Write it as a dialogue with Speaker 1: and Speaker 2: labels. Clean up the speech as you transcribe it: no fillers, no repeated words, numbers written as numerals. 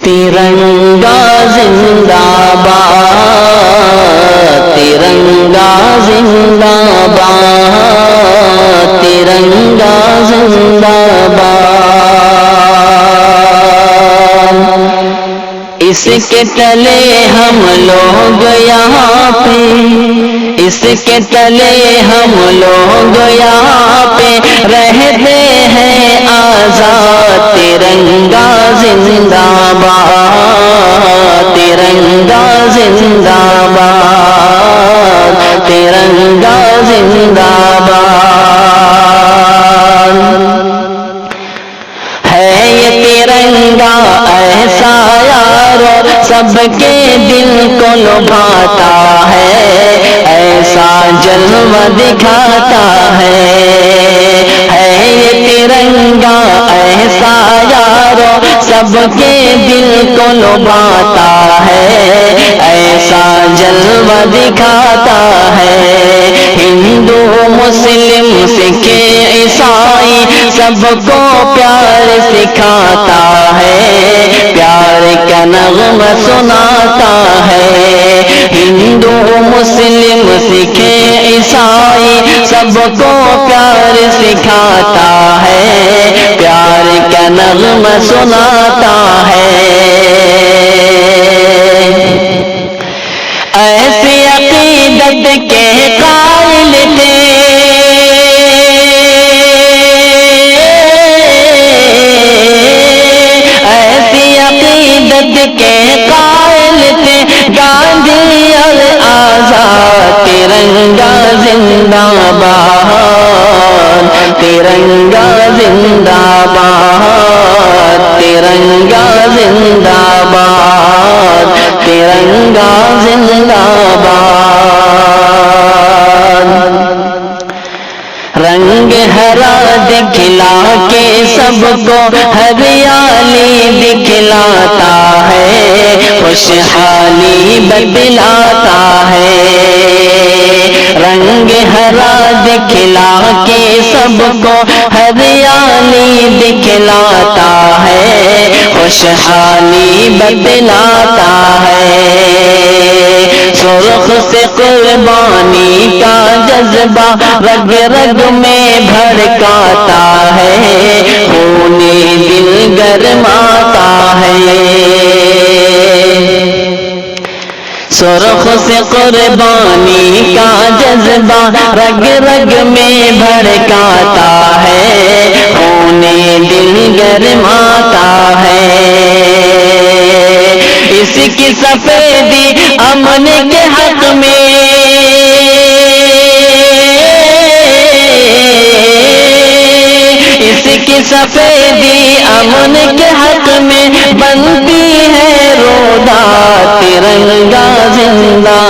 Speaker 1: ترنگا زندہ باد، ترنگا زندہ باد، ترنگا زندہ باد۔ اس کے تلے ہم لوگ یہاں پہ، اس کے تلے ہم لوگ یہاں پہ رہتے ہیں آزاد۔ ترنگا زندہ باد، ترنگا زندہ باد، ترنگا زندہ باد۔ ہے یہ ترنگا ایسا یارو سب کے دل کو لبھاتا ہے، ایسا جلوہ دکھاتا ہے۔ ہے یہ ترنگا ایسا یارو سب کے دل کو لبھاتا ہے، ایسا جلوہ دکھاتا ہے۔ ہندو مسلم سکھ عیسائی سب کو پیار سکھاتا ہے، پیار کا نغمہ سناتا ہے۔ ہندو مسلم سکھ عیسائی سب کو پیار سکھاتا ہے، پیار کا نغمہ سناتا ہے۔ ایسی عقیدت کے قائل تھے، ایسی عقیدت کے قائل تھے گاندھی اور آزاد۔ ترنگا زندہ باد، ترنگا زندہ باد، ترنگا زندہ باد، ترنگا زندہ باد۔ رنگ ہرا دکھلا کے سب کو ہریالی دکھلاتا ہے، خوشحالی بتلاتا ہے۔ رنگ ہرا دکھلا کے سب کو ہریالی دکھلاتا ہے، خوشحالی بتلاتا ہے۔ سرخ سے قربانی کا جذبہ رگ رگ میں بھڑکاتا ہے، خون دل گرماتا ہے۔ سرخ سے قربانی کا جذبہ رگ رگ میں بھڑکاتا ہے، خون دل گرماتا ہے۔ اس کی سفیدی امن کے حق میں، اس کی سفیدی امن کے حق میں بنتی ہے رودا۔ ترنگا زندہ